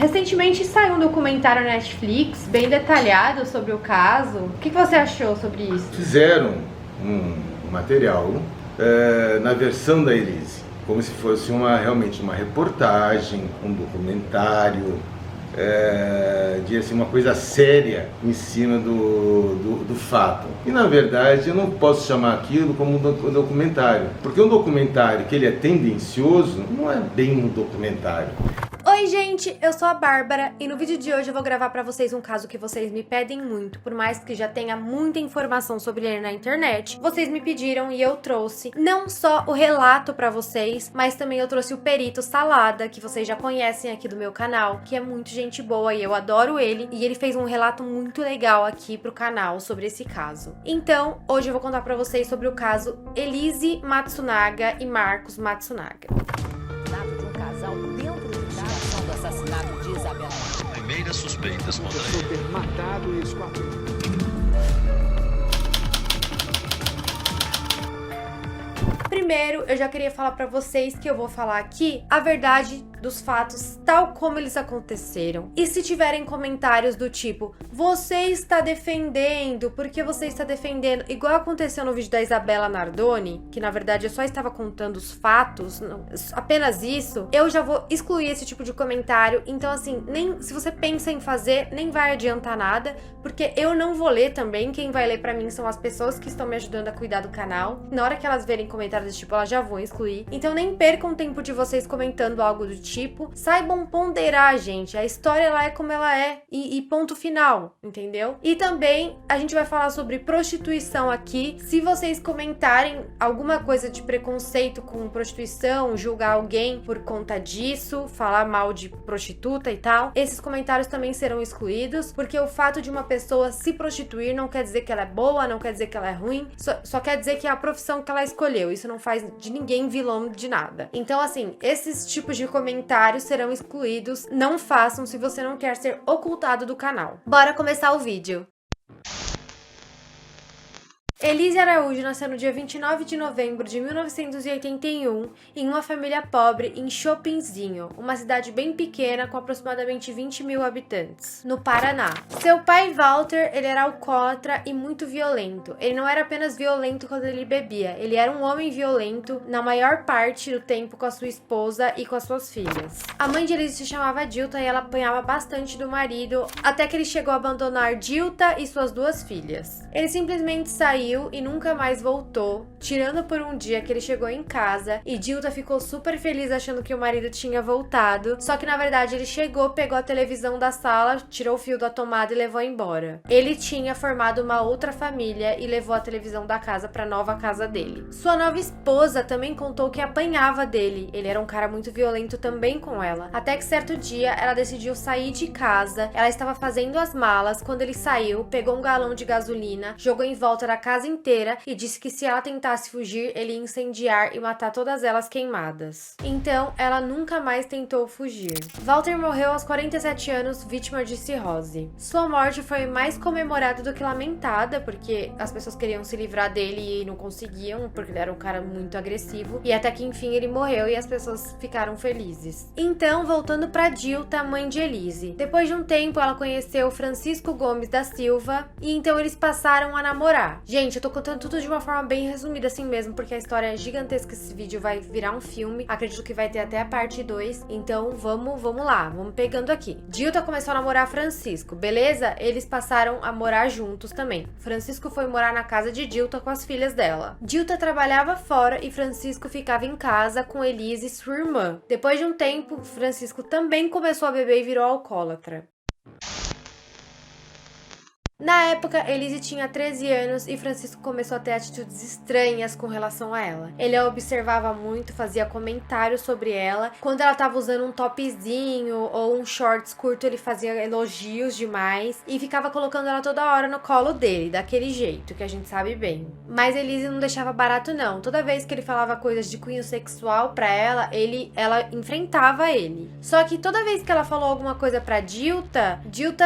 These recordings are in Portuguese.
Recentemente saiu um documentário na Netflix bem detalhado sobre o caso. O que você achou sobre isso? Fizeram um material na versão da Elise, como se fosse realmente uma reportagem, um documentário, de assim, uma coisa séria em cima do fato. E na verdade eu não posso chamar aquilo como um documentário, porque um documentário que ele é tendencioso não é bem um documentário. Oi gente, eu sou a Bárbara e no vídeo de hoje eu vou gravar pra vocês um caso que vocês me pedem muito, por mais que já tenha muita informação sobre ele na internet, vocês me pediram e eu trouxe não só o relato pra vocês, mas também eu trouxe o perito Salada, que vocês já conhecem aqui do meu canal, que é muito gente boa e eu adoro ele, e ele fez um relato muito legal aqui pro canal sobre esse caso. Então, hoje eu vou contar pra vocês sobre o caso Elise Matsunaga e Marcos Matsunaga. De um casal dentro de investigação do assassinato de Isabela. Primeiras suspeitas contra Pessoa ele. ter matado e esquartejado. Primeiro, eu já queria falar pra vocês que eu vou falar aqui a verdade dos fatos tal como eles aconteceram. E se tiverem comentários do tipo, você está defendendo, porque você está defendendo, igual aconteceu no vídeo da Isabela Nardoni, que na verdade eu só estava contando os fatos, não, apenas isso, eu já vou excluir esse tipo de comentário. Então assim, nem se você pensa em fazer, nem vai adiantar nada, porque eu não vou ler também. Quem vai ler pra mim são as pessoas que estão me ajudando a cuidar do canal. Na hora que elas verem comentários desse tipo, elas já vão excluir. Então nem percam o tempo de vocês comentando algo do tipo. Saibam ponderar, gente. A história, ela é como ela é. E ponto final, entendeu? E também a gente vai falar sobre prostituição aqui. Se vocês comentarem alguma coisa de preconceito com prostituição, julgar alguém por conta disso, falar mal de prostituta e tal, esses comentários também serão excluídos, porque o fato de uma pessoa se prostituir não quer dizer que ela é boa, não quer dizer que ela é ruim, só quer dizer que é a profissão que ela escolheu. Isso não faz de ninguém vilão de nada. Então, assim, esses tipos de comentários serão excluídos. Não façam se você não quer ser ocultado do canal. Bora começar o vídeo. Elise Araújo nasceu no dia 29 de novembro de 1981 em uma família pobre em Chopinzinho, uma cidade bem pequena com aproximadamente 20 mil habitantes, no Paraná. Seu pai, Walter, ele era alcoólatra e muito violento. Ele não era apenas violento quando ele bebia, ele era um homem violento na maior parte do tempo com a sua esposa e com as suas filhas. A mãe de Elise se chamava Dilta e ela apanhava bastante do marido, até que ele chegou a abandonar Dilta e suas duas filhas. Ele simplesmente saiu e nunca mais voltou, tirando por um dia que ele chegou em casa e Dilta ficou super feliz achando que o marido tinha voltado, só que na verdade ele chegou, pegou a televisão da sala, tirou o fio da tomada e levou embora. Ele tinha formado uma outra família e levou a televisão da casa para a nova casa dele. Sua nova esposa também contou que apanhava dele, ele era um cara muito violento também com ela, até que certo dia ela decidiu sair de casa. Ela estava fazendo as malas quando ele saiu, pegou um galão de gasolina, jogou em volta da casa inteira e disse que se ela tentasse fugir, ele ia incendiar e matar todas elas queimadas. Então, ela nunca mais tentou fugir. Walter morreu aos 47 anos, vítima de cirrose. Sua morte foi mais comemorada do que lamentada, porque as pessoas queriam se livrar dele e não conseguiam, porque ele era um cara muito agressivo, e até que enfim ele morreu e as pessoas ficaram felizes. Então, voltando pra Dilta, mãe de Elise. Depois de um tempo, ela conheceu Francisco Gomes da Silva, e então eles passaram a namorar. Gente, eu tô contando tudo de uma forma bem resumida assim mesmo, porque a história é gigantesca. Esse vídeo vai virar um filme, acredito que vai ter até a parte 2, então vamos lá, vamos pegando aqui. Dilta começou a namorar Francisco, beleza? Eles passaram a morar juntos também. Francisco foi morar na casa de Dilta com as filhas dela. Dilta trabalhava fora e Francisco ficava em casa com Elise, sua irmã. Depois de um tempo, Francisco também começou a beber e virou alcoólatra. Na época, Elise tinha 13 anos e Francisco começou a ter atitudes estranhas com relação a ela. Ele a observava muito, fazia comentários sobre ela. Quando ela tava usando um topzinho ou um shorts curto, ele fazia elogios demais e ficava colocando ela toda hora no colo dele, daquele jeito, que a gente sabe bem. Mas Elise não deixava barato não. Toda vez que ele falava coisas de cunho sexual pra ela, ela enfrentava ele. Só que toda vez que ela falou alguma coisa pra Dilta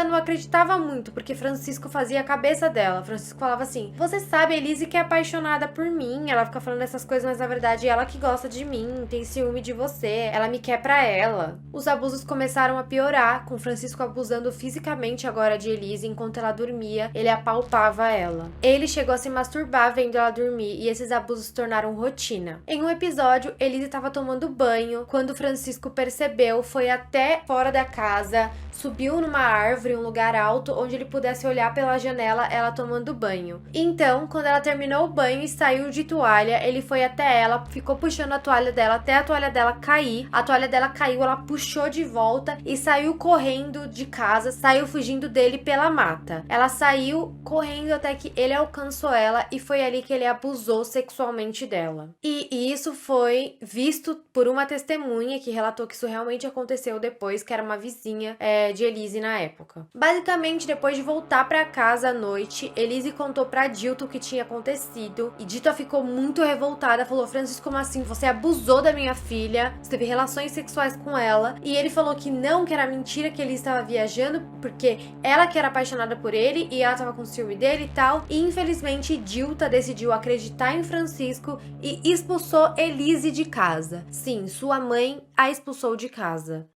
não acreditava muito, porque Francisco Francisco fazia a cabeça dela. Francisco falava assim: você sabe, a Elise que é apaixonada por mim, ela fica falando essas coisas, mas na verdade ela que gosta de mim, tem ciúme de você, ela me quer pra ela. Os abusos começaram a piorar, com Francisco abusando fisicamente agora de Elise. Enquanto ela dormia, ele apalpava ela. Ele chegou a se masturbar vendo ela dormir, e esses abusos se tornaram rotina. Em um episódio, Elise estava tomando banho, quando Francisco percebeu, foi até fora da casa, subiu numa árvore, um lugar alto, onde ele pudesse olhar pela janela ela tomando banho. Então, quando ela terminou o banho e saiu de toalha, ele foi até ela, ficou puxando a toalha dela até a toalha dela cair. A toalha dela caiu, ela puxou de volta e saiu correndo de casa, saiu fugindo dele pela mata. Ela saiu correndo até que ele alcançou ela e foi ali que ele abusou sexualmente dela. E isso foi visto por uma testemunha que relatou que isso realmente aconteceu depois, que era uma vizinha de Elise na época. Basicamente, depois de voltar pra casa à noite, Elise contou pra Dilton o que tinha acontecido e Dilton ficou muito revoltada, falou: Francisco, como assim? Você abusou da minha filha, você teve relações sexuais com ela. E ele falou que não, que era mentira, que ele estava viajando porque ela que era apaixonada por ele e ela tava com ciúme dele e tal. E infelizmente Dilton decidiu acreditar em Francisco e expulsou Elise de casa. Sim, sua mãe a expulsou de casa.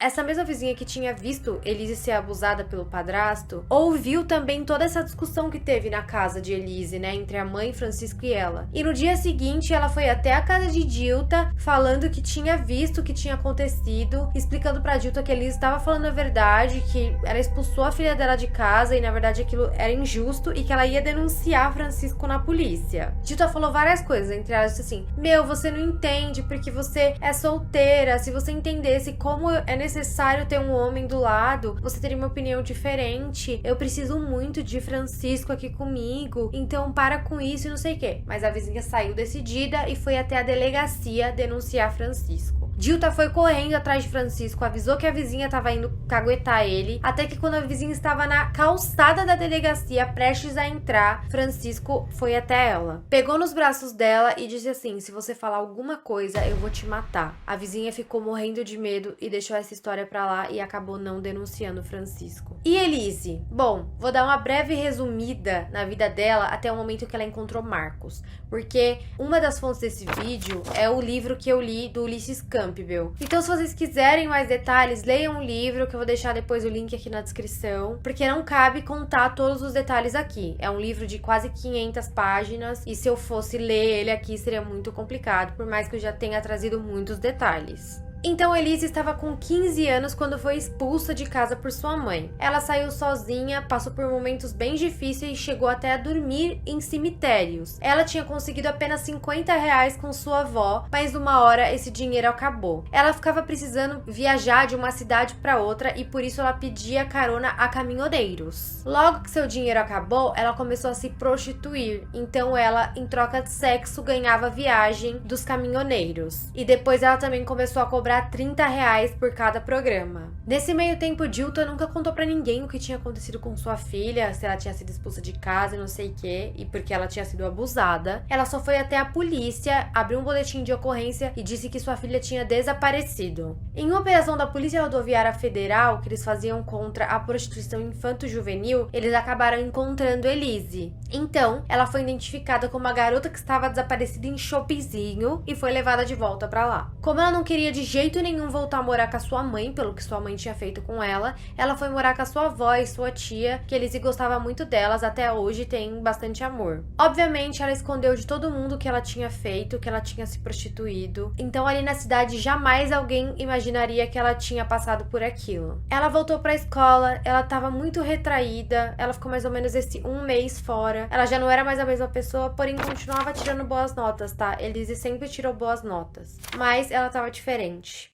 Essa mesma vizinha que tinha visto Elise ser abusada pelo padrasto, ouviu também toda essa discussão que teve na casa de Elise, né, entre a mãe, Francisco e ela. E no dia seguinte, ela foi até a casa de Dilton, falando que tinha visto o que tinha acontecido, explicando pra Dilton que Elise estava falando a verdade, que ela expulsou a filha dela de casa e, na verdade, aquilo era injusto e que ela ia denunciar Francisco na polícia. Dilton falou várias coisas, entre elas assim: meu, você não entende porque você é solteira, se você entendesse como é necessário ter um homem do lado, você teria uma opinião diferente. Eu preciso muito de Francisco aqui comigo, então para com isso e não sei o que. Mas a vizinha saiu decidida e foi até a delegacia denunciar Francisco. Dilton foi correndo atrás de Francisco, avisou que a vizinha estava indo caguetar ele, até que quando a vizinha estava na calçada da delegacia, prestes a entrar, Francisco foi até ela. Pegou nos braços dela e disse assim: se você falar alguma coisa, eu vou te matar. A vizinha ficou morrendo de medo e deixou essa história pra lá e acabou não denunciando Francisco. E Elise? Bom, vou dar uma breve resumida na vida dela até o momento que ela encontrou Marcos, porque uma das fontes desse vídeo é o livro que eu li do Ulysses Campbell. Então, se vocês quiserem mais detalhes, leiam o livro, que eu vou deixar depois o link aqui na descrição, porque não cabe contar todos os detalhes aqui. É um livro de quase 500 páginas e se eu fosse ler ele aqui seria muito complicado, por mais que eu já tenha trazido muitos detalhes. Então, Elise estava com 15 anos quando foi expulsa de casa por sua mãe. Ela saiu sozinha, passou por momentos bem difíceis e chegou até a dormir em cemitérios. Ela tinha conseguido apenas R$50 com sua avó, mas uma hora esse dinheiro acabou. Ela ficava precisando viajar de uma cidade para outra e por isso ela pedia carona a caminhoneiros. Logo que seu dinheiro acabou, ela começou a se prostituir. Então ela, em troca de sexo, ganhava a viagem dos caminhoneiros. E depois ela também começou a cobrar R$30 por cada programa. Nesse meio tempo, Dilton nunca contou pra ninguém o que tinha acontecido com sua filha, se ela tinha sido expulsa de casa e não sei o que, e porque ela tinha sido abusada. Ela só foi até a polícia, abriu um boletim de ocorrência e disse que sua filha tinha desaparecido. Em uma operação da Polícia Rodoviária Federal que eles faziam contra a prostituição infanto-juvenil, eles acabaram encontrando Elise. Então, ela foi identificada como a garota que estava desaparecida em Chopinzinho e foi levada de volta pra lá. Como ela não queria de jeito nenhum voltar a morar com a sua mãe, pelo que sua mãe tinha feito com ela foi morar com a sua avó e sua tia, que Elise gostava muito delas, até hoje tem bastante amor. Obviamente, ela escondeu de todo mundo que ela tinha feito, que ela tinha se prostituído. Então, ali na cidade, jamais alguém imaginaria que ela tinha passado por aquilo. Ela voltou pra escola, ela tava muito retraída, ela ficou mais ou menos esse um mês fora. Ela já não era mais a mesma pessoa, porém continuava tirando boas notas, tá? Elise sempre tirou boas notas. Mas ela tava diferente.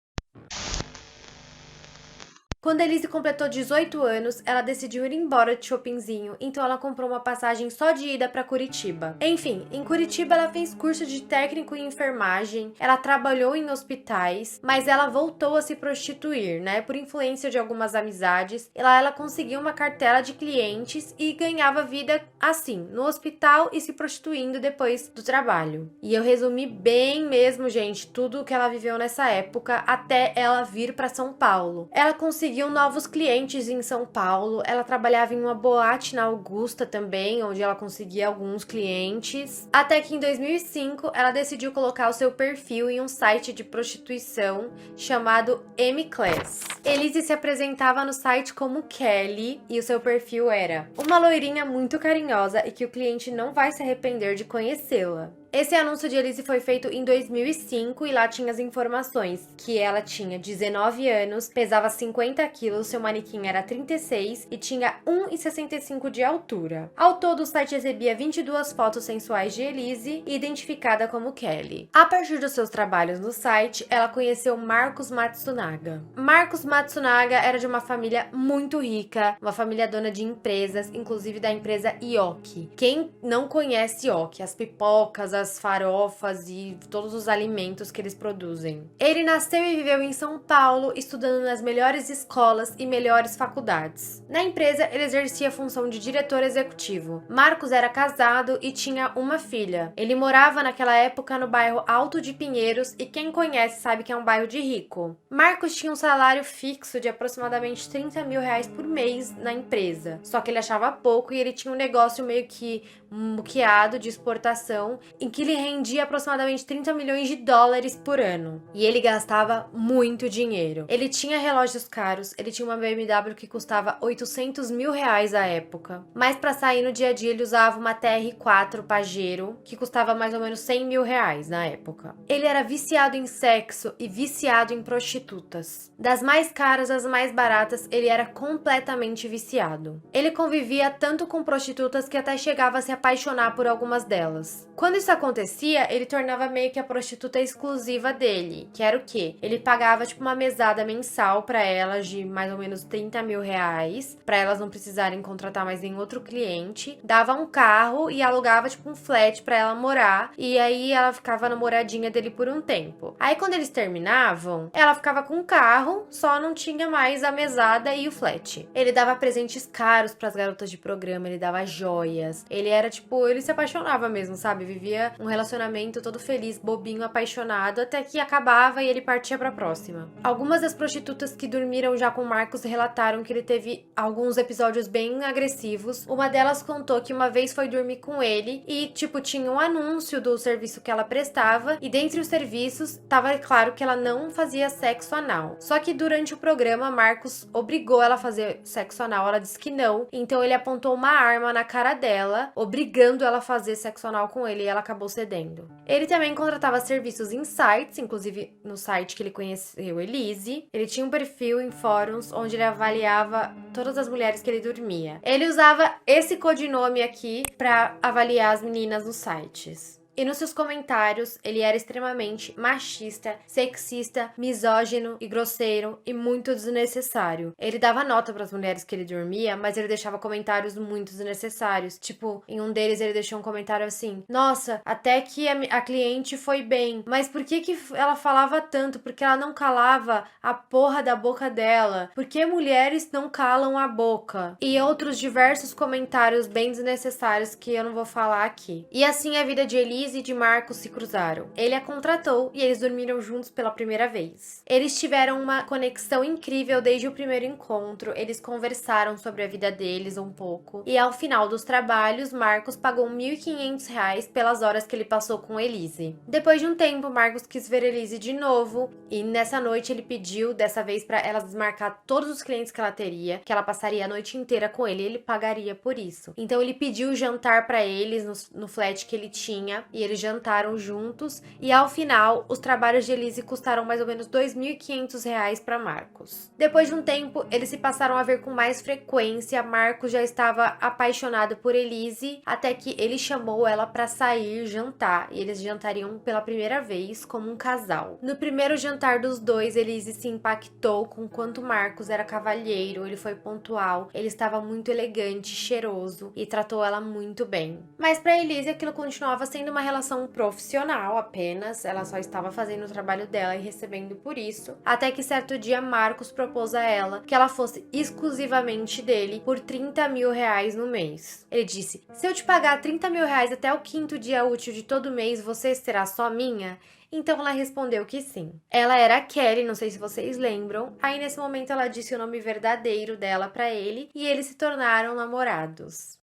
Quando Elise completou 18 anos, ela decidiu ir embora de Chopinzinho, então ela comprou uma passagem só de ida para Curitiba. Enfim, em Curitiba ela fez curso de técnico em enfermagem, ela trabalhou em hospitais, mas ela voltou a se prostituir, né, por influência de algumas amizades. E lá ela conseguiu uma cartela de clientes e ganhava vida assim, no hospital e se prostituindo depois do trabalho. E eu resumi bem mesmo, gente, tudo o que ela viveu nessa época até ela vir para São Paulo. Ela conseguiu conseguiu novos clientes em São Paulo. Ela trabalhava em uma boate na Augusta também, onde ela conseguia alguns clientes. Até que em 2005, ela decidiu colocar o seu perfil em um site de prostituição chamado M-Class. Elise se apresentava no site como Kelly e o seu perfil era uma loirinha muito carinhosa e que o cliente não vai se arrepender de conhecê-la. Esse anúncio de Elise foi feito em 2005 e lá tinha as informações que ela tinha 19 anos, pesava 50 quilos, seu manequim era 36 e tinha 1,65 de altura. Ao todo, o site exibia 22 fotos sensuais de Elise, identificada como Kelly. A partir dos seus trabalhos no site, ela conheceu Marcos Matsunaga. Marcos Matsunaga era de uma família muito rica, uma família dona de empresas, inclusive da empresa Yoki. Quem não conhece Yoki? As pipocas, as farofas e todos os alimentos que eles produzem. Ele nasceu e viveu em São Paulo, estudando nas melhores escolas e melhores faculdades. Na empresa, ele exercia a função de diretor executivo. Marcos era casado e tinha uma filha. Ele morava naquela época no bairro Alto de Pinheiros e quem conhece sabe que é um bairro de rico. Marcos tinha um salário fixo de aproximadamente 30 mil reais por mês na empresa, só que ele achava pouco e ele tinha um negócio meio que muqueado de exportação em que ele rendia aproximadamente 30 milhões de dólares por ano. E ele gastava muito dinheiro. Ele tinha relógios caros, ele tinha uma BMW que custava 800 mil reais à época. Mas para sair no dia a dia ele usava uma TR4 Pajero, que custava mais ou menos 100 mil reais na época. Ele era viciado em sexo e viciado em prostitutas. Das mais caras às mais baratas, ele era completamente viciado. Ele convivia tanto com prostitutas que até chegava a se apaixonar por algumas delas. Quando isso acontecia, ele tornava meio que a prostituta exclusiva dele, que era o quê? Ele pagava tipo uma mesada mensal pra elas de mais ou menos 30 mil reais, pra elas não precisarem contratar mais nenhum outro cliente, dava um carro e alugava tipo um flat pra ela morar, e aí ela ficava namoradinha dele por um tempo. Aí quando eles terminavam, ela ficava com o carro, só não tinha mais a mesada e o flat. Ele dava presentes caros pras garotas de programa, ele dava joias, ele era tipo, ele se apaixonava mesmo, sabe? Vivia um relacionamento todo feliz, bobinho, apaixonado, até que acabava e ele partia pra próxima. Algumas das prostitutas que dormiram já com Marcos relataram que ele teve alguns episódios bem agressivos. Uma delas contou que uma vez foi dormir com ele e, tipo, tinha um anúncio do serviço que ela prestava e dentre os serviços, tava claro que ela não fazia sexo anal. Só que durante o programa, Marcos obrigou ela a fazer sexo anal, ela disse que não, então ele apontou uma arma na cara dela, obrigando ela a fazer sexo anal com ele e ela acabou cedendo. Ele também contratava serviços em sites, inclusive no site que ele conheceu Elise. Ele tinha um perfil em fóruns onde ele avaliava todas as mulheres que ele dormia. Ele usava esse codinome aqui pra avaliar as meninas nos sites. E nos seus comentários, ele era extremamente machista, sexista, misógino e grosseiro e muito desnecessário. Ele dava nota para as mulheres que ele dormia, mas ele deixava comentários muito desnecessários. Tipo, em um deles ele deixou um comentário assim: nossa, até que a cliente foi bem, mas por que ela falava tanto? Porque ela não calava a porra da boca dela? Por que mulheres não calam a boca? E outros diversos comentários bem desnecessários que eu não vou falar aqui. E assim a vida de Elise e de Marcos se cruzaram. Ele a contratou e eles dormiram juntos pela primeira vez. Eles tiveram uma conexão incrível desde o primeiro encontro, eles conversaram sobre a vida deles um pouco, e ao final dos trabalhos, Marcos pagou R$1.500 pelas horas que ele passou com Elise. Depois de um tempo, Marcos quis ver Elise de novo, e nessa noite ele pediu, dessa vez, para ela desmarcar todos os clientes que ela teria, que ela passaria a noite inteira com ele, e ele pagaria por isso. Então ele pediu jantar para eles no flat que ele tinha, e eles jantaram juntos, e ao final, os trabalhos de Elise custaram mais ou menos R$2.500 para Marcos. Depois de um tempo, eles se passaram a ver com mais frequência, Marcos já estava apaixonado por Elise, até que ele chamou ela para sair jantar, e eles jantariam pela primeira vez como um casal. No primeiro jantar dos dois, Elise se impactou com quanto Marcos era cavalheiro, ele foi pontual, ele estava muito elegante, cheiroso, e tratou ela muito bem. Mas para Elise, aquilo continuava sendo uma relação profissional apenas, ela só estava fazendo o trabalho dela e recebendo por isso, até que certo dia Marcos propôs a ela que ela fosse exclusivamente dele por 30 mil reais no mês. Ele disse: se eu te pagar 30 mil reais até o 5º dia útil de todo mês, você será só minha? Então ela respondeu que sim. Ela era a Kelly, não sei se vocês lembram. Aí nesse momento ela disse o nome verdadeiro dela pra ele e eles se tornaram namorados.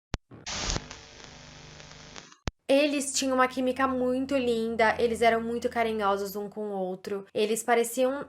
Eles tinham uma química muito linda, eles eram muito carinhosos um com o outro. Eles pareciam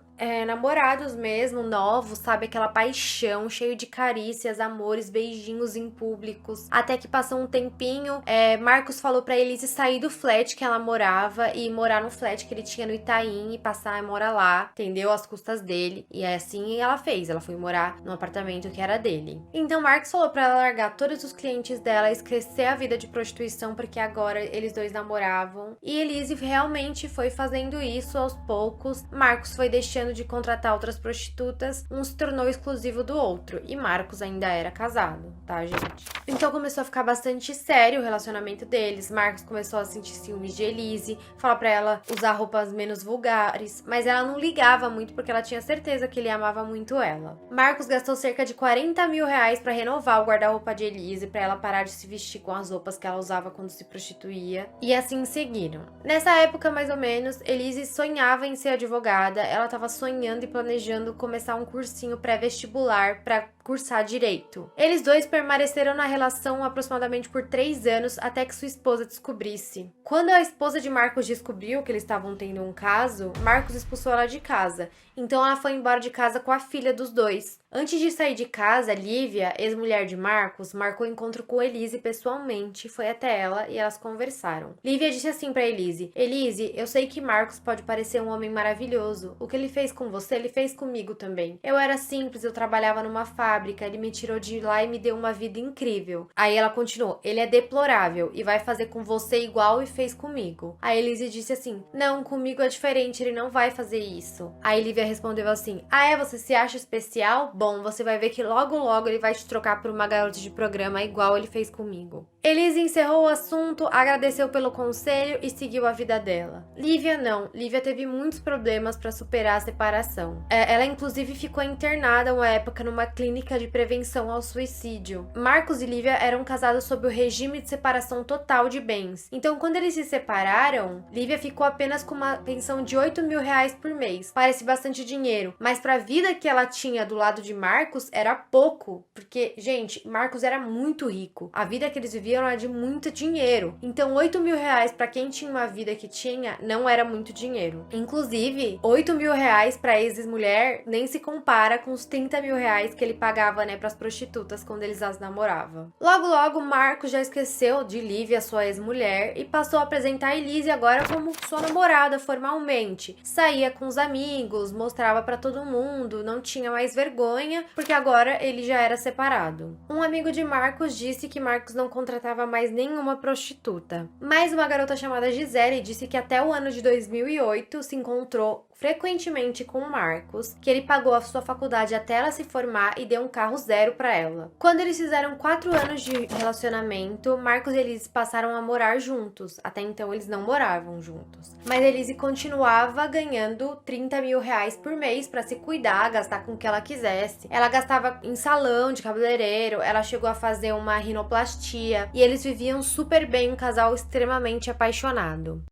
namorados mesmo, novos, sabe? Aquela paixão, cheio de carícias, amores, beijinhos em públicos. Até que passou um tempinho, Marcos falou pra Elise sair do flat que ela morava e morar no flat que ele tinha no Itaim e passar a morar lá, entendeu? Às custas dele. E assim ela fez, ela foi morar num apartamento que era dele. Então Marcos falou pra ela largar todos os clientes dela e esquecer a vida de prostituição, porque agora eles dois namoravam. E Elise realmente foi fazendo isso aos poucos. Marcos foi deixando de contratar outras prostitutas, um se tornou exclusivo do outro. E Marcos ainda era casado, tá, gente? Então começou a ficar bastante sério o relacionamento deles. Marcos começou a sentir ciúmes de Elise, falar pra ela usar roupas menos vulgares, mas ela não ligava muito porque ela tinha certeza que ele amava muito ela. Marcos gastou cerca de 40 mil reais pra renovar o guarda-roupa de Elise, pra ela parar de se vestir com as roupas que ela usava quando se prostituía, e assim seguiram. Nessa época, mais ou menos, Elise sonhava em ser advogada, ela tava sonhando e planejando começar um cursinho pré-vestibular pra cursar direito. Eles dois permaneceram na relação aproximadamente por 3 anos até que sua esposa descobrisse. Quando a esposa de Marcos descobriu que eles estavam tendo um caso, Marcos expulsou ela de casa. Então ela foi embora de casa com a filha dos dois. Antes de sair de casa, Lívia, ex-mulher de Marcos, marcou encontro com Elise pessoalmente, foi até ela e elas conversaram. Lívia disse assim pra Elise: Elise, eu sei que Marcos pode parecer um homem maravilhoso. O que ele fez com você, ele fez comigo também. Eu era simples, eu trabalhava numa fábrica, ele me tirou de lá e me deu uma vida incrível. Aí ela continuou: ele é deplorável e vai fazer com você igual e fez comigo. A Elise disse assim: não, comigo é diferente, ele não vai fazer isso. Aí Lívia respondeu assim: ah, você se acha especial? Bom, você vai ver que logo logo ele vai te trocar por uma garota de programa igual ele fez comigo. Elise encerrou o assunto, agradeceu pelo conselho e seguiu a vida dela. Lívia não. Lívia teve muitos problemas para superar a separação. Ela inclusive ficou internada uma época numa clínica de prevenção ao suicídio. Marcos e Lívia eram casados sob o regime de separação total de bens. Então, quando eles se separaram, Lívia ficou apenas com uma pensão de 8 mil reais por mês. Parece bastante dinheiro, mas para a vida que ela tinha do lado de Marcos era pouco, porque, gente, Marcos era muito rico. A vida que eles viviam era de muito dinheiro. Então, 8 mil reais para quem tinha uma vida que tinha, não era muito dinheiro. Inclusive, 8 mil reais pra ex-mulher nem se compara com os 30 mil reais que ele pagava, né, pras prostitutas quando eles as namoravam. Logo, logo, Marcos já esqueceu de Lívia, sua ex-mulher, e passou a apresentar Elise agora como sua namorada formalmente. Saía com os amigos, mostrava pra todo mundo, não tinha mais vergonha, porque agora ele já era separado. Um amigo de Marcos disse que Marcos não contratava mais nenhuma prostituta. Mas uma garota chamada Gisele disse que até o ano de 2008 se encontrou frequentemente com Marcos, que ele pagou a sua faculdade até ela se formar e deu um carro zero pra ela. Quando eles fizeram 4 anos de relacionamento, Marcos e Elise passaram a morar juntos. Até então eles não moravam juntos. Mas Elise continuava ganhando 30 mil reais por mês pra se cuidar, gastar com o que ela quisesse. Ela gastava em salão de cabeleireiro, ela chegou a fazer uma rinoplastia e eles viviam super bem, um casal extremamente apaixonado.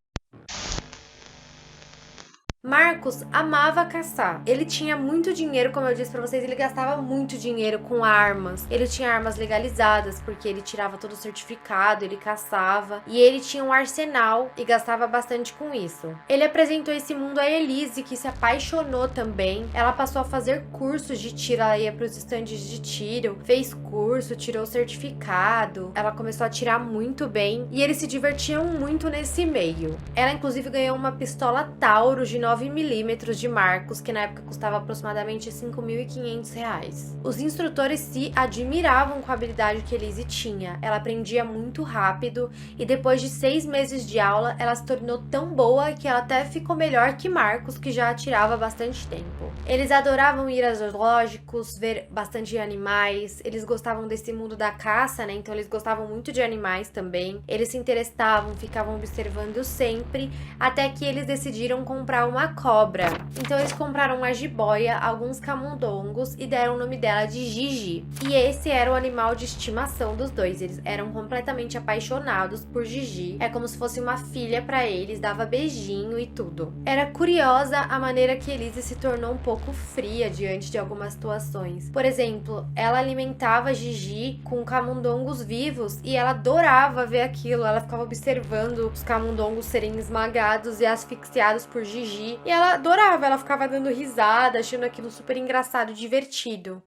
Marcos amava caçar. Ele tinha muito dinheiro, como eu disse pra vocês, ele gastava muito dinheiro com armas. Ele tinha armas legalizadas, porque ele tirava todo o certificado, ele caçava. E ele tinha um arsenal e gastava bastante com isso. Ele apresentou esse mundo a Elise, que se apaixonou também. Ela passou a fazer cursos de tiro, ela ia pros estandes de tiro, fez curso, tirou o certificado. Ela começou a atirar muito bem e eles se divertiam muito nesse meio. Ela, inclusive, ganhou uma pistola Taurus de 9mm de Marcos, que na época custava aproximadamente R$ 5.500. Os instrutores se admiravam com a habilidade que Elise tinha. Ela aprendia muito rápido e depois de 6 meses de aula, ela se tornou tão boa que ela até ficou melhor que Marcos, que já atirava há bastante tempo. Eles adoravam ir a zoológicos, ver bastante animais, eles gostavam desse mundo da caça, né? Então eles gostavam muito de animais também. Eles se interessavam, ficavam observando sempre, até que eles decidiram comprar uma cobra. Então eles compraram uma jiboia, alguns camundongos e deram o nome dela de Gigi. E esse era o animal de estimação dos dois. Eles eram completamente apaixonados por Gigi. É como se fosse uma filha pra eles, dava beijinho e tudo. Era curiosa a maneira que Elise se tornou um pouco fria diante de algumas situações. Por exemplo, ela alimentava Gigi com camundongos vivos e ela adorava ver aquilo. Ela ficava observando os camundongos serem esmagados e asfixiados por Gigi. E ela adorava, ela ficava dando risada, achando aquilo super engraçado e divertido.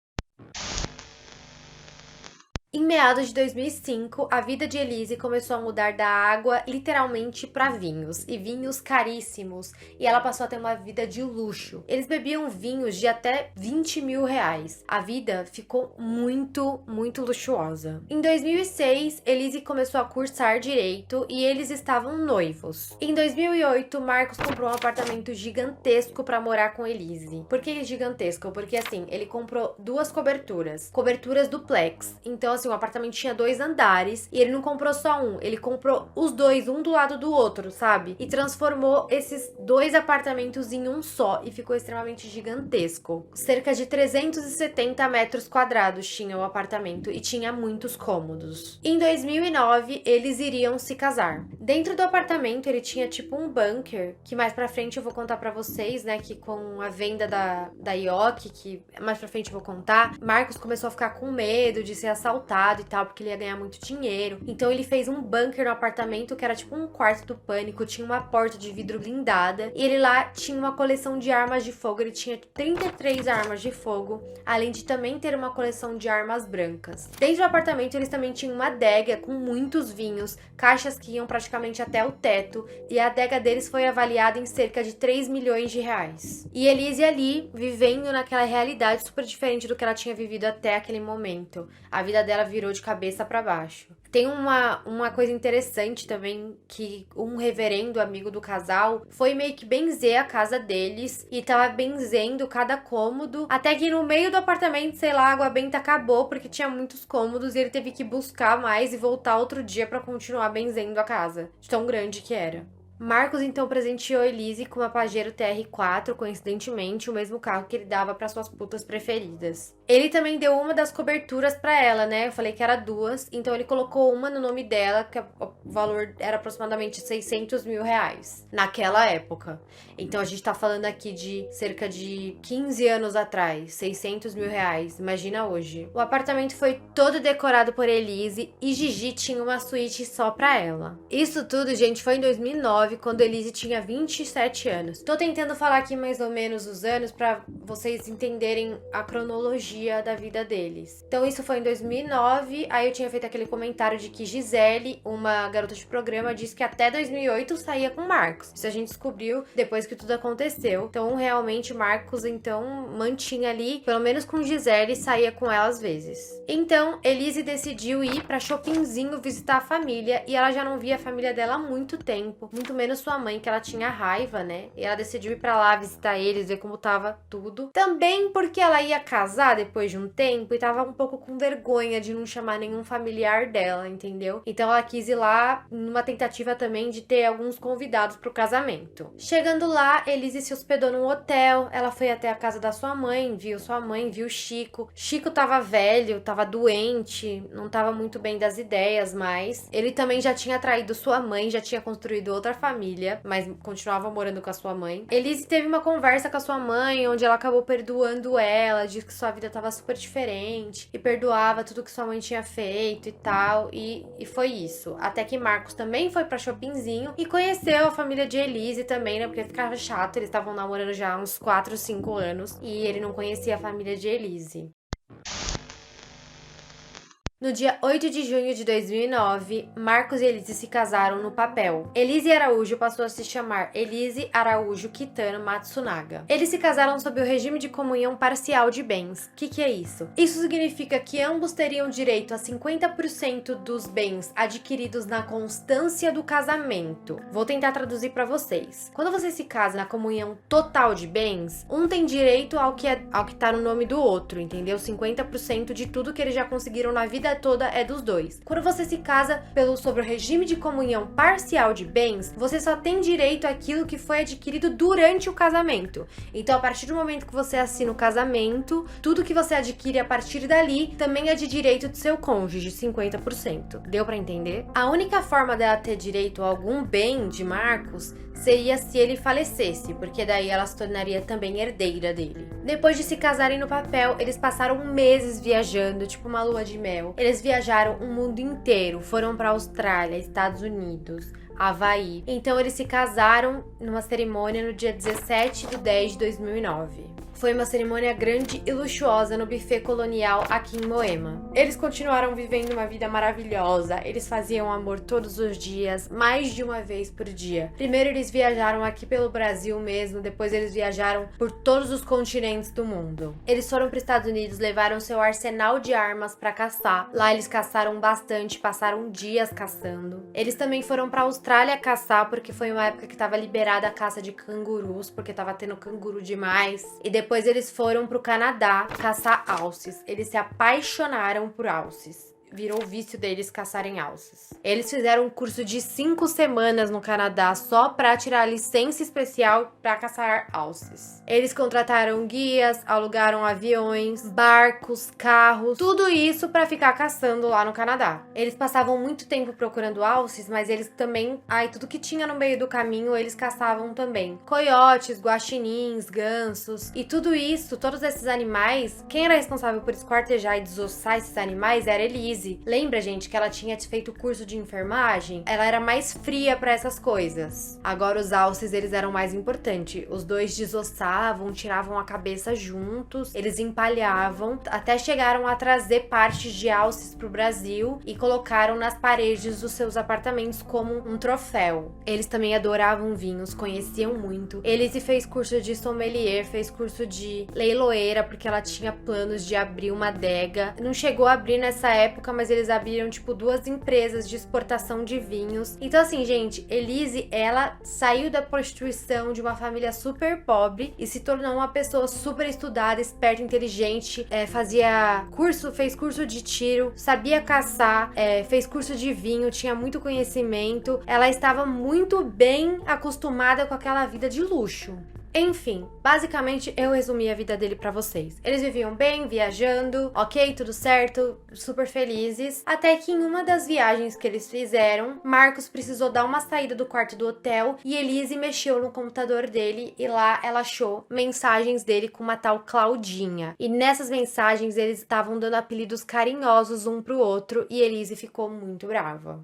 Em meados de 2005, a vida de Elise começou a mudar da água literalmente para vinhos, e vinhos caríssimos, e ela passou a ter uma vida de luxo. Eles bebiam vinhos de até R$20 mil. A vida ficou muito luxuosa. Em 2006, Elise começou a cursar direito e eles estavam noivos. Em 2008, Marcos comprou um apartamento gigantesco para morar com Elise. Por que gigantesco? Porque assim, ele comprou 2 coberturas duplex. Então assim, o apartamento tinha 2 andares e ele não comprou só um, ele comprou os 2, um do lado do outro, sabe? E transformou esses 2 apartamentos em um só e ficou extremamente gigantesco. Cerca de 370 metros quadrados tinha o apartamento e tinha muitos cômodos. Em 2009, eles iriam se casar. Dentro do apartamento, ele tinha tipo um bunker, que mais pra frente eu vou contar pra vocês, né? Que com a venda da IOC, que mais pra frente eu vou contar, Marcos começou a ficar com medo de ser assaltado e tal, porque ele ia ganhar muito dinheiro. Então ele fez um bunker no apartamento que era tipo um quarto do pânico, tinha uma porta de vidro blindada e ele lá tinha uma coleção de armas de fogo. Ele tinha 33 armas de fogo, além de também ter uma coleção de armas brancas. Dentro do apartamento eles também tinham uma adega com muitos vinhos, caixas que iam praticamente até o teto, e a adega deles foi avaliada em cerca de R$3 milhões. E Elise ali, vivendo naquela realidade super diferente do que ela tinha vivido até aquele momento. A vida dela virou de cabeça para baixo. Tem uma coisa interessante também, que um reverendo amigo do casal foi meio que benzer a casa deles e tava benzendo cada cômodo, até que no meio do apartamento, sei lá, a água benta acabou porque tinha muitos cômodos e ele teve que buscar mais e voltar outro dia para continuar benzendo a casa, de tão grande que era. Marcos então presenteou Elise com uma Pajero TR4, coincidentemente o mesmo carro que ele dava para suas putas preferidas. Ele também deu uma das coberturas para ela, né? Eu falei que era 2, então ele colocou uma no nome dela, que o valor era aproximadamente R$600 mil naquela época. Então a gente tá falando aqui de cerca de 15 anos atrás, R$600 mil, imagina hoje. O apartamento foi todo decorado por Elise e Gigi tinha uma suíte só pra ela. Isso tudo, gente, foi em 2009, quando Elise tinha 27 anos. Tô tentando falar aqui mais ou menos os anos pra vocês entenderem a cronologia da vida deles. Então isso foi em 2009, aí eu tinha feito aquele comentário de que Gisele, uma garota de programa, disse que até 2008 saía com Marcos. Isso a gente descobriu depois que tudo aconteceu. Então realmente Marcos então mantinha ali, pelo menos com Gisele, saía com ela às vezes. Então Elise decidiu ir pra Shoppingzinho visitar a família e ela já não via a família dela há muito tempo, muito menos sua mãe, que ela tinha raiva, né? E ela decidiu ir pra lá visitar eles, ver como tava tudo. Também porque ela ia casar depois de um tempo e tava um pouco com vergonha de não chamar nenhum familiar dela, entendeu? Então ela quis ir lá numa tentativa também de ter alguns convidados pro casamento. Chegando lá, Elise se hospedou num hotel, ela foi até a casa da sua mãe, viu Chico. Chico tava velho, tava doente, não tava muito bem das ideias mais. Ele também já tinha traído sua mãe, já tinha construído outra família, mas continuava morando com a sua mãe. Elise teve uma conversa com a sua mãe, onde ela acabou perdoando ela, disse que sua vida tava super diferente e perdoava tudo que sua mãe tinha feito e tal, e foi isso. Até que Marcos também foi pra Shoppingzinho e conheceu a família de Elise também, né, porque ficava chato, eles estavam namorando já há uns 4, 5 anos e ele não conhecia a família de Elise. No dia 8 de junho de 2009, Marcos e Elise se casaram no papel. Elise Araújo passou a se chamar Elise Araújo Kitano Matsunaga. Eles se casaram sob o regime de comunhão parcial de bens. O que é isso? Isso significa que ambos teriam direito a 50% dos bens adquiridos na constância do casamento. Vou tentar traduzir para vocês. Quando você se casa na comunhão total de bens, um tem direito ao que tá no nome do outro, entendeu? 50% de tudo que eles já conseguiram na vida toda é dos dois. Quando você se casa sobre o regime de comunhão parcial de bens, você só tem direito àquilo que foi adquirido durante o casamento. Então, a partir do momento que você assina o casamento, tudo que você adquire a partir dali também é de direito do seu cônjuge, 50%. Deu pra entender? A única forma dela ter direito a algum bem de Marcos seria se ele falecesse, porque daí ela se tornaria também herdeira dele. Depois de se casarem no papel, eles passaram meses viajando, tipo uma lua de mel. Eles viajaram o mundo inteiro, foram pra Austrália, Estados Unidos, Havaí. Então eles se casaram numa cerimônia no dia 17/10/2009. Foi uma cerimônia grande e luxuosa no buffet colonial aqui em Moema. Eles continuaram vivendo uma vida maravilhosa, eles faziam amor todos os dias, mais de uma vez por dia. Primeiro eles viajaram aqui pelo Brasil mesmo, depois eles viajaram por todos os continentes do mundo. Eles foram para os Estados Unidos, levaram seu arsenal de armas para caçar. Lá eles caçaram bastante, passaram dias caçando. Eles também foram para a Austrália caçar, porque foi uma época que estava liberada a caça de cangurus, porque estava tendo canguru demais. E depois eles foram pro Canadá caçar alces. Eles se apaixonaram por alces. Virou o vício deles caçarem alces. Eles fizeram um curso de 5 semanas no Canadá só pra tirar a licença especial pra caçar alces. Eles contrataram guias, alugaram aviões, barcos, carros, tudo isso pra ficar caçando lá no Canadá. Eles passavam muito tempo procurando alces, mas eles também, tudo que tinha no meio do caminho, eles caçavam também. Coiotes, guaxinins, gansos e tudo isso, todos esses animais, quem era responsável por esquartejar e desossar esses animais era Elise. Lembra, gente, que ela tinha feito o curso de enfermagem? Ela era mais fria pra essas coisas. Agora os alces, eles eram mais importantes. Os dois desossavam, tiravam a cabeça juntos, eles empalhavam, até chegaram a trazer partes de alces pro Brasil e colocaram nas paredes dos seus apartamentos como um troféu. Eles também adoravam vinhos, conheciam muito. Elise fez curso de sommelier, fez curso de leiloeira, porque ela tinha planos de abrir uma adega. Não chegou a abrir nessa época, mas eles abriram, 2 empresas de exportação de vinhos. Então, assim, gente, Elise, ela saiu da prostituição de uma família super pobre e se tornou uma pessoa super estudada, esperta, inteligente, fez curso de tiro, sabia caçar, fez curso de vinho, tinha muito conhecimento. Ela estava muito bem acostumada com aquela vida de luxo. Enfim, basicamente eu resumi a vida dele pra vocês. Eles viviam bem, viajando, ok, tudo certo, super felizes. Até que em uma das viagens que eles fizeram, Marcos precisou dar uma saída do quarto do hotel e Elise mexeu no computador dele e lá ela achou mensagens dele com uma tal Claudinha. E nessas mensagens eles estavam dando apelidos carinhosos um pro outro e Elise ficou muito brava.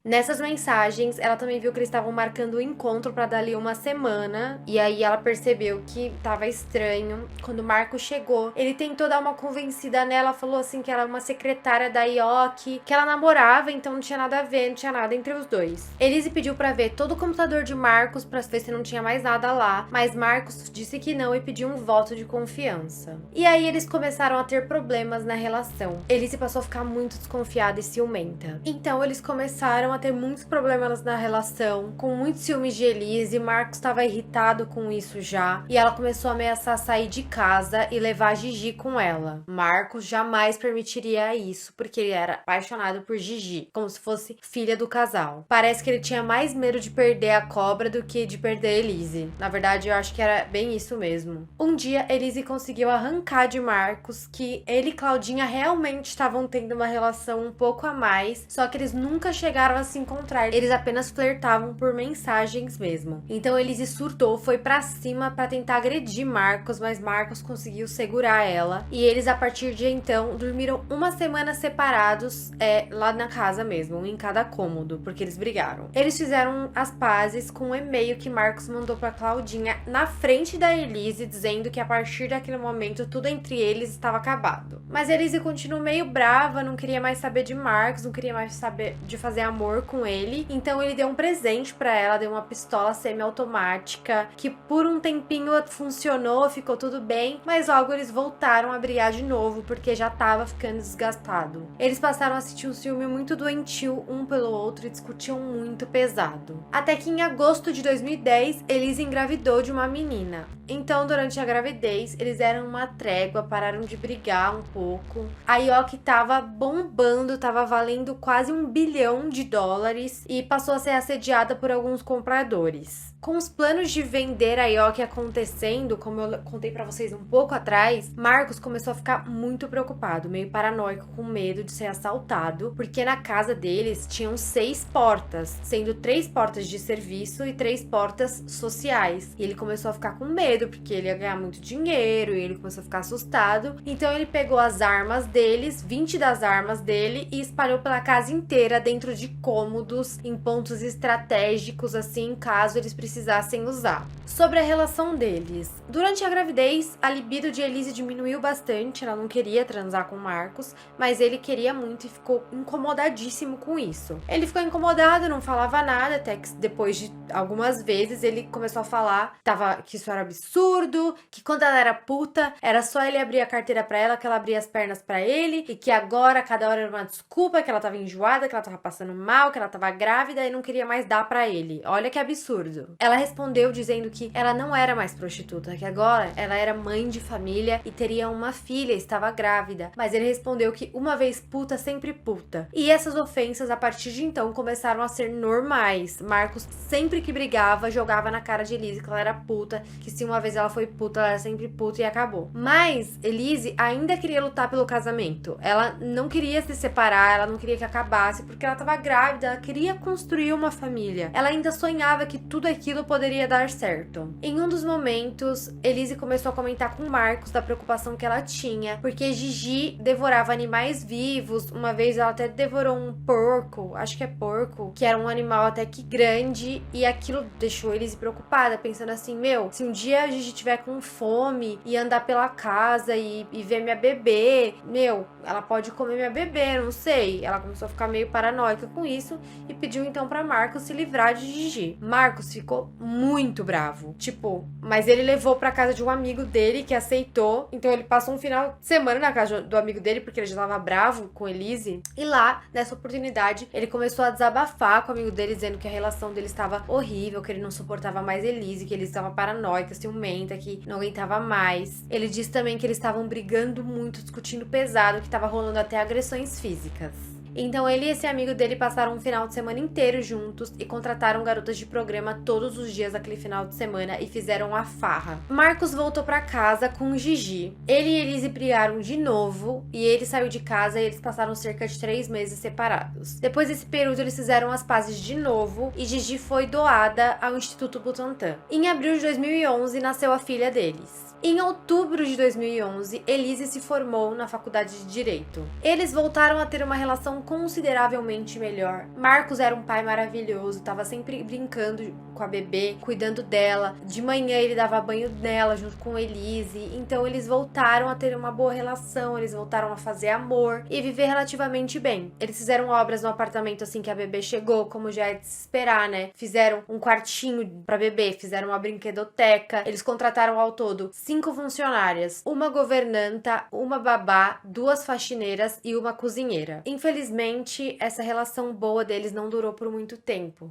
Nessas mensagens, ela também viu que eles estavam marcando o encontro pra dali uma semana. E aí ela percebeu que tava estranho. Quando o Marco chegou, ele tentou dar uma convencida nela. Falou assim que ela era uma secretária da IOC, que ela namorava, então não tinha nada a ver, não tinha nada entre os dois. Elise pediu pra ver todo o computador de Marcos pra ver se não tinha mais nada lá. Mas Marcos disse que não e pediu um voto de confiança. E aí eles começaram a ter problemas na relação. Elise passou a ficar muito desconfiada e ciumenta. Então eles começaram a ter muitos problemas na relação, com muitos ciúmes de Elise. Marcos estava irritado com isso já, e ela começou a ameaçar sair de casa e levar a Gigi com ela. Marcos jamais permitiria isso, porque ele era apaixonado por Gigi, como se fosse filha do casal. Parece que ele tinha mais medo de perder a cobra do que de perder Elise. Na verdade, eu acho que era bem isso mesmo. Um dia, Elise conseguiu arrancar de Marcos que ele e Claudinha realmente estavam tendo uma relação um pouco a mais, só que eles nunca chegaram a a se encontrar. Eles apenas flertavam por mensagens mesmo. Então Elise surtou, foi pra cima pra tentar agredir Marcos, mas Marcos conseguiu segurar ela. E eles, a partir de então, dormiram uma semana separados, lá na casa mesmo, um em cada cômodo, porque eles brigaram. Eles fizeram as pazes com um e-mail que Marcos mandou pra Claudinha na frente da Elise, dizendo que a partir daquele momento tudo entre eles estava acabado. Mas Elise continuou meio brava, não queria mais saber de Marcos, não queria mais saber de fazer amor com ele. Então ele deu um presente pra ela, deu uma pistola semiautomática, que por um tempinho funcionou, ficou tudo bem, mas logo eles voltaram a brigar de novo, porque já tava ficando desgastado. Eles passaram a assistir um filme muito doentio um pelo outro e discutiam muito pesado. Até que em agosto de 2010, Elise engravidou de uma menina. Então, durante a gravidez, eles deram uma trégua, pararam de brigar um pouco. A Yoki tava bombando, tava valendo quase $1 bilhão e passou a ser assediada por alguns compradores. Com os planos de vender a Yoki acontecendo, como eu contei pra vocês um pouco atrás, Marcos começou a ficar muito preocupado, meio paranoico, com medo de ser assaltado, porque na casa deles tinham 6 portas, sendo 3 portas de serviço e 3 portas sociais. E ele começou a ficar com medo, porque ele ia ganhar muito dinheiro, e ele começou a ficar assustado. Então ele pegou as armas deles, 20 das armas dele, e espalhou pela casa inteira, dentro de cômodos, em pontos estratégicos, assim, caso eles precisassem usar. Sobre a relação deles. Durante a gravidez, a libido de Elise diminuiu bastante, ela não queria transar com Marcos, mas ele queria muito e ficou incomodadíssimo com isso. Ele ficou incomodado, não falava nada, até que depois de algumas vezes ele começou a falar que isso era absurdo, que quando ela era puta, era só ele abrir a carteira pra ela, que ela abria as pernas pra ele, e que agora cada hora era uma desculpa, que ela tava enjoada, que ela tava passando mal, que ela tava grávida e não queria mais dar pra ele. Olha que absurdo. Ela respondeu dizendo que ela não era mais prostituta, que agora ela era mãe de família e teria uma filha, estava grávida. Mas ele respondeu que uma vez puta, sempre puta. E essas ofensas, a partir de então, começaram a ser normais. Marcos, sempre que brigava, jogava na cara de Elise que ela era puta, que se uma vez ela foi puta, ela era sempre puta e acabou. Mas Elise ainda queria lutar pelo casamento. Ela não queria se separar, ela não queria que acabasse, porque ela estava grávida, ela queria construir uma família. Ela ainda sonhava que tudo aquilo poderia dar certo. Em um dos momentos, Elise começou a comentar com Marcos da preocupação que ela tinha, porque Gigi devorava animais vivos. Uma vez ela até devorou um porco, acho que é porco, que era um animal até que grande, e aquilo deixou Elise preocupada, pensando assim, meu, se um dia a Gigi tiver com fome e andar pela casa e ver minha bebê, meu, ela pode comer minha bebê, não sei. Ela começou a ficar meio paranoica com isso e pediu então pra Marcos se livrar de Gigi. Marcos ficou muito bravo, mas ele levou pra casa de um amigo dele que aceitou, então ele passou um final de semana na casa do amigo dele, porque ele já tava bravo com Elise, e lá, nessa oportunidade, ele começou a desabafar com o amigo dele, dizendo que a relação dele estava horrível, que ele não suportava mais Elise, que ele estava paranoica, ciumenta, que não aguentava mais. Ele disse também que eles estavam brigando muito, discutindo pesado, que estava rolando até agressões físicas. Então ele e esse amigo dele passaram um final de semana inteiro juntos e contrataram garotas de programa todos os dias daquele final de semana e fizeram a farra. Marcos voltou pra casa com Gigi. Ele e Elise brigaram de novo e ele saiu de casa e eles passaram cerca de 3 meses separados. Depois desse período eles fizeram as pazes de novo e Gigi foi doada ao Instituto Butantan. Em abril de 2011 nasceu a filha deles. Em outubro de 2011, Elise se formou na faculdade de Direito. Eles voltaram a ter uma relação consideravelmente melhor. Marcos era um pai maravilhoso, estava sempre brincando com a bebê, cuidando dela. De manhã ele dava banho nela junto com Elise. Então eles voltaram a ter uma boa relação, eles voltaram a fazer amor e viver relativamente bem. Eles fizeram obras no apartamento assim que a bebê chegou, como já é de se esperar, né? Fizeram um quartinho pra bebê, fizeram uma brinquedoteca. Eles contrataram ao todo 5 funcionárias, uma governanta, uma babá, 2 faxineiras e uma cozinheira. Infelizmente, essa relação boa deles não durou por muito tempo.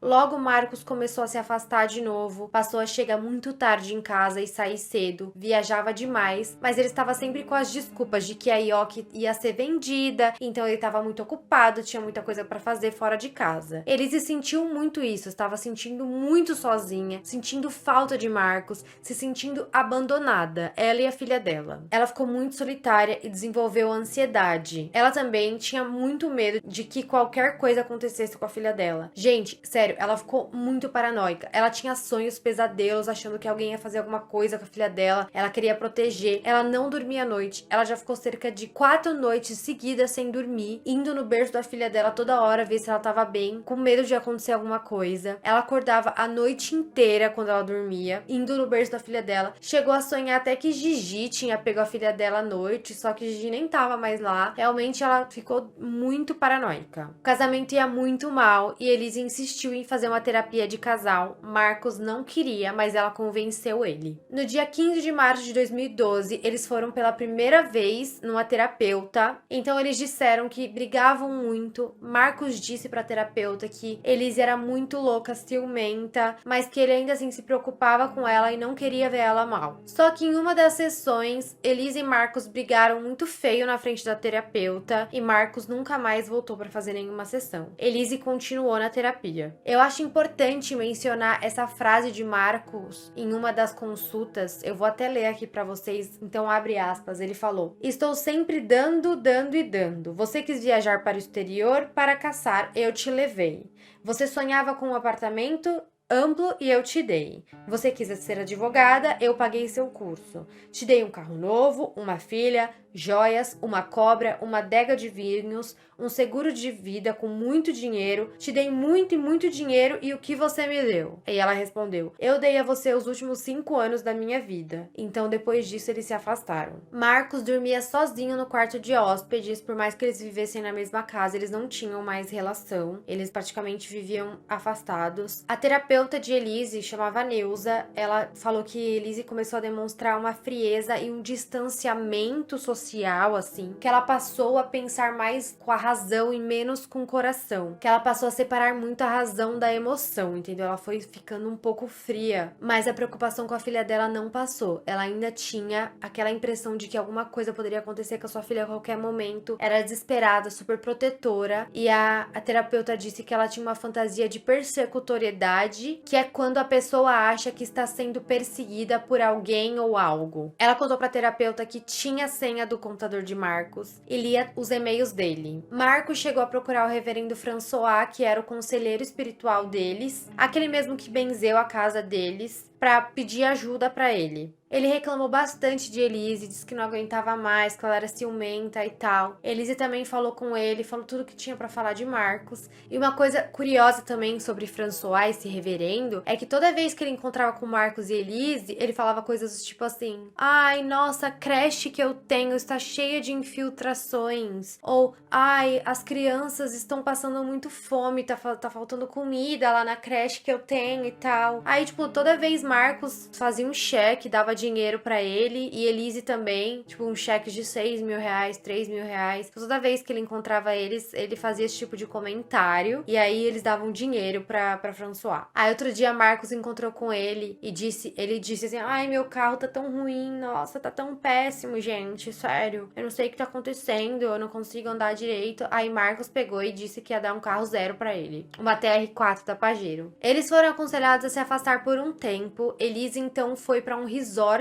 Logo, Marcos começou a se afastar de novo, passou a chegar muito tarde em casa e sair cedo, viajava demais, mas ele estava sempre com as desculpas de que a Yoki ia ser vendida, então ele estava muito ocupado, tinha muita coisa para fazer fora de casa. Elise sentiu muito isso, estava sentindo muito sozinha, sentindo falta de Marcos, se sentindo abandonada, ela e a filha dela. Ela ficou muito solitária e desenvolveu ansiedade. Ela também tinha muito medo de que qualquer coisa acontecesse com a filha dela. Gente, sério, ela ficou muito paranoica. Ela tinha sonhos, pesadelos, achando que alguém ia fazer alguma coisa com a filha dela. Ela queria proteger. Ela não dormia à noite. Ela já ficou cerca de 4 noites seguidas sem dormir, indo no berço da filha dela toda hora ver se ela tava bem, com medo de acontecer alguma coisa. Ela acordava a noite inteira quando ela dormia, indo no berço da filha dela. Chegou a sonhar até que Gigi tinha pego a filha dela à noite, só que Gigi nem tava mais lá. Realmente ela ficou muito paranoica. O casamento ia muito mal e Elise insistiu em fazer uma terapia de casal. Marcos não queria, mas ela convenceu ele. No dia 15 de março de 2012, eles foram pela primeira vez numa terapeuta. Então eles disseram que brigavam muito. Marcos disse pra terapeuta que Elise era muito louca, ciumenta, mas que ele ainda assim se preocupava com ela e não queria ver ela mal. Só que em uma das sessões, Elise e Marcos brigaram muito feio na frente da terapeuta e Marcos nunca mais voltou pra fazer nenhuma sessão. Elise continuou na terapia. Eu acho importante mencionar essa frase de Marcos em uma das consultas. Eu vou até ler aqui pra vocês, então abre aspas. Ele falou: "Estou sempre dando, dando e dando. Você quis viajar para o exterior para caçar, eu te levei. Você sonhava com um apartamento amplo e eu te dei. Você quis ser advogada, eu paguei seu curso. Te dei um carro novo, uma filha, joias, uma cobra, uma adega de vinhos, um seguro de vida com muito dinheiro. Te dei muito e muito dinheiro e o que você me deu?" E ela respondeu: "Eu dei a você os últimos 5 anos da minha vida." Então depois disso eles se afastaram. Marcos dormia sozinho no quarto de hóspedes, por mais que eles vivessem na mesma casa, eles não tinham mais relação. Eles praticamente viviam afastados. A terapeuta de Elise chamava Neuza. Ela falou que Elise começou a demonstrar uma frieza e um distanciamento social, assim, que ela passou a pensar mais com a razão e menos com o coração, que ela passou a separar muito a razão da emoção, entendeu? Ela foi ficando um pouco fria, mas a preocupação com a filha dela não passou. Ela ainda tinha aquela impressão de que alguma coisa poderia acontecer com a sua filha a qualquer momento. Era desesperada, super protetora, e a terapeuta disse que ela tinha uma fantasia de persecutoriedade, que é quando a pessoa acha que está sendo perseguida por alguém ou algo. Ela contou pra terapeuta que tinha a senha do computador de Marcos e lia os e-mails dele. Marcos chegou a procurar o reverendo François, que era o conselheiro espiritual deles, aquele mesmo que benzeu a casa deles, para pedir ajuda para ele. Ele reclamou bastante de Elise, disse que não aguentava mais, que ela era ciumenta e tal. Elise também falou com ele, falou tudo que tinha pra falar de Marcos. E uma coisa curiosa também sobre François, esse reverendo, é que toda vez que ele encontrava com Marcos e Elise, ele falava coisas tipo assim: "Ai, nossa, a creche que eu tenho está cheia de infiltrações." Ou: "Ai, as crianças estão passando muito fome, tá faltando comida lá na creche que eu tenho e tal." Aí, tipo, toda vez Marcos fazia um cheque, dava dinheiro pra ele, e Elise também, tipo, um cheque de 6 mil reais, 3 mil reais. Toda vez que ele encontrava eles, ele fazia esse tipo de comentário, e aí eles davam dinheiro pra François. Aí outro dia Marcos encontrou com ele e ele disse assim: "Ai, meu carro tá tão ruim, nossa, tá tão péssimo, gente, sério, eu não sei o que tá acontecendo, eu não consigo andar direito." Aí Marcos pegou e disse que ia dar um carro zero pra ele, uma TR4 da Pajero. Eles foram aconselhados a se afastar por um tempo. Elise então foi pra um resort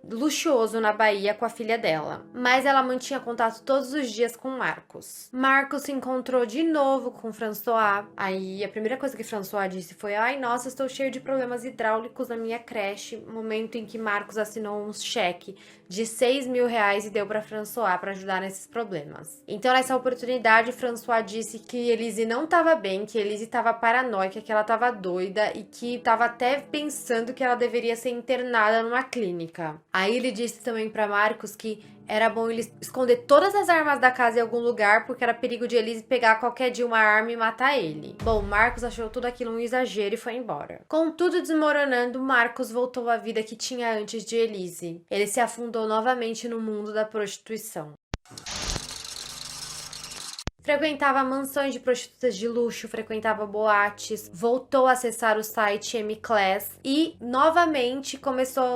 luxuoso na Bahia com a filha dela, mas ela mantinha contato todos os dias com Marcos. Marcos se encontrou de novo com François. Aí a primeira coisa que François disse foi: "Ai, nossa, estou cheio de problemas hidráulicos na minha creche." Momento em que Marcos assinou um cheque de 6 mil reais e deu pra François pra ajudar nesses problemas. Então nessa oportunidade François disse que Elise não tava bem, que Elise tava paranoica, que ela tava doida e que tava até pensando que ela deveria ser internada numa clínica. Aí ele disse também pra Marcos que era bom ele esconder todas as armas da casa em algum lugar, porque era perigo de Elise pegar qualquer dia uma arma e matar ele. Bom, Marcos achou tudo aquilo um exagero e foi embora. Com tudo desmoronando, Marcos voltou à vida que tinha antes de Elise. Ele se afundou novamente no mundo da prostituição. Frequentava mansões de prostitutas de luxo, frequentava boates, voltou a acessar o site M-Class e, novamente,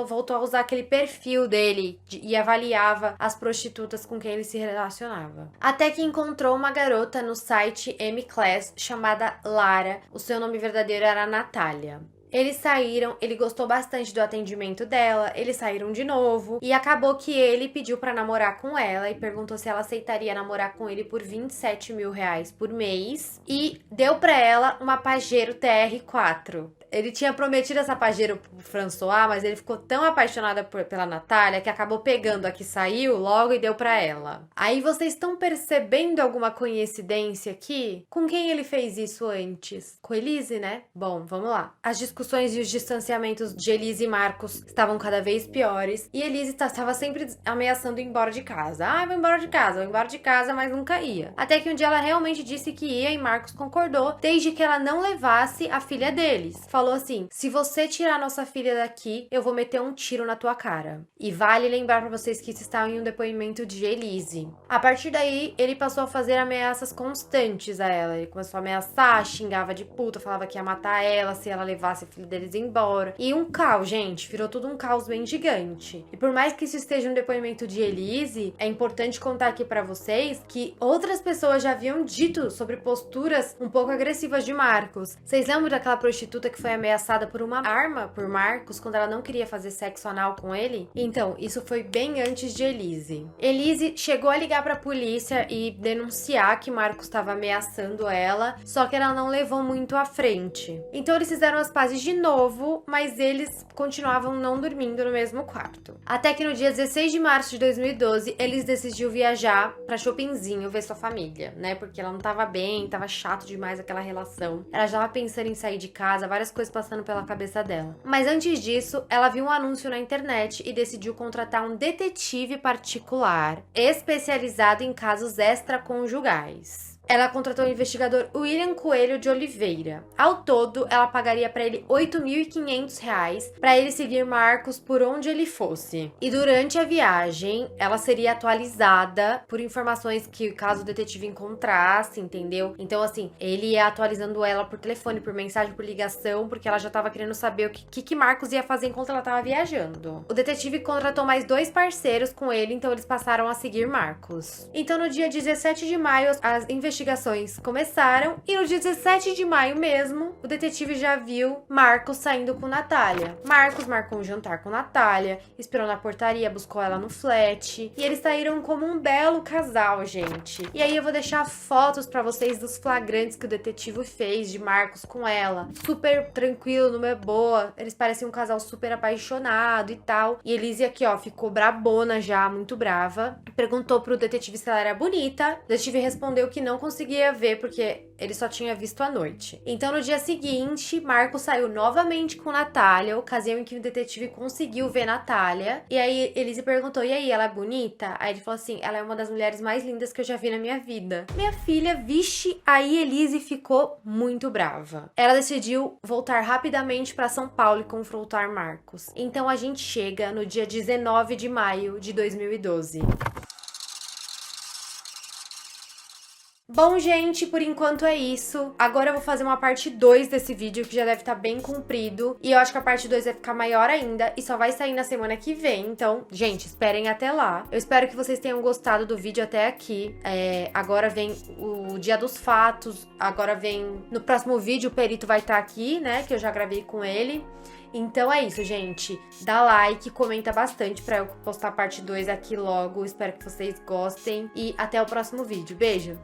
voltou a usar aquele perfil dele e avaliava as prostitutas com quem ele se relacionava. Até que encontrou uma garota no site M-Class chamada Lara. O seu nome verdadeiro era Natália. Eles saíram, ele gostou bastante do atendimento dela, eles saíram de novo e acabou que ele pediu pra namorar com ela e perguntou se ela aceitaria namorar com ele por 27 mil reais por mês e deu pra ela uma Pajero TR4. Ele tinha prometido essa Pajero pro François, mas ele ficou tão apaixonado pela Natália que acabou pegando a que saiu logo e deu pra ela. Aí vocês estão percebendo alguma coincidência aqui? Com quem ele fez isso antes? Com Elise, né? Bom, vamos lá. As discussões e os distanciamentos de Elise e Marcos estavam cada vez piores e Elise estava sempre ameaçando ir embora de casa. Ah, vou embora de casa, mas nunca ia. Até que um dia ela realmente disse que ia e Marcos concordou, desde que ela não levasse a filha deles. Falou assim: se você tirar nossa filha daqui, eu vou meter um tiro na tua cara. E vale lembrar pra vocês que isso está em um depoimento de Elise. A partir daí, ele passou a fazer ameaças constantes a ela. Ele começou a ameaçar, xingava de puta, falava que ia matar ela se ela levasse a filha deles embora. E um caos, gente, virou tudo um caos bem gigante. E por mais que isso esteja no depoimento de Elise, é importante contar aqui pra vocês que outras pessoas já haviam dito sobre posturas um pouco agressivas de Marcos. Vocês lembram daquela prostituta que foi ameaçada por uma arma por Marcos quando ela não queria fazer sexo anal com ele? Então, isso foi bem antes de Elise. Elise chegou a ligar pra polícia e denunciar que Marcos estava ameaçando ela, só que ela não levou muito à frente. Então eles fizeram as pazes de novo, mas eles continuavam não dormindo no mesmo quarto. Até que no dia 16 de março de 2012, eles decidiu viajar pra Chopinzinho ver sua família, né? Porque ela não tava bem, tava chato demais aquela relação. Ela já tava pensando em sair de casa, várias coisas passando pela cabeça dela. Mas antes disso, ela viu um anúncio na internet e decidiu contratar um detetive particular especializado em casos extraconjugais. Ela contratou o investigador William Coelho de Oliveira. Ao todo, ela pagaria para ele R$ 8.500 para ele seguir Marcos por onde ele fosse. E durante a viagem, ela seria atualizada por informações que caso o detetive encontrasse, entendeu? Então, assim, ele ia atualizando ela por telefone, por mensagem, por ligação, porque ela já tava querendo saber o que Marcos ia fazer enquanto ela tava viajando. O detetive contratou mais 2 parceiros com ele, então eles passaram a seguir Marcos. Então, no dia 17 de maio, as investigações começaram e no dia 17 de maio mesmo, o detetive já viu Marcos saindo com Natália. Marcos marcou um jantar com Natália, esperou na portaria, buscou ela no flat e eles saíram como um belo casal, gente. E aí eu vou deixar fotos pra vocês dos flagrantes que o detetive fez de Marcos com ela. Super tranquilo, numa boa. Eles pareciam um casal super apaixonado e tal. E Elise aqui, ó, ficou brabona já, muito brava. Perguntou pro detetive se ela era bonita. O detetive respondeu que não conseguia ver porque ele só tinha visto à noite. Então, no dia seguinte, Marcos saiu novamente com Natália, ocasião em que o detetive conseguiu ver Natália. E aí, Elise perguntou, e aí, ela é bonita? Aí ele falou assim, ela é uma das mulheres mais lindas que eu já vi na minha vida. Minha filha, vixe, aí Elise ficou muito brava. Ela decidiu voltar rapidamente para São Paulo e confrontar Marcos. Então, a gente chega no dia 19 de maio de 2012. Bom, gente, por enquanto é isso. Agora eu vou fazer uma parte 2 desse vídeo, que já deve estar bem comprido. E eu acho que a parte 2 vai ficar maior ainda e só vai sair na semana que vem. Então, gente, esperem até lá. Eu espero que vocês tenham gostado do vídeo até aqui. Agora vem o Dia dos Fatos. Agora vem... No próximo vídeo o perito vai estar aqui, né? Que eu já gravei com ele. Então é isso, gente. Dá like, comenta bastante pra eu postar a parte 2 aqui logo. Espero que vocês gostem. E até o próximo vídeo. Beijo!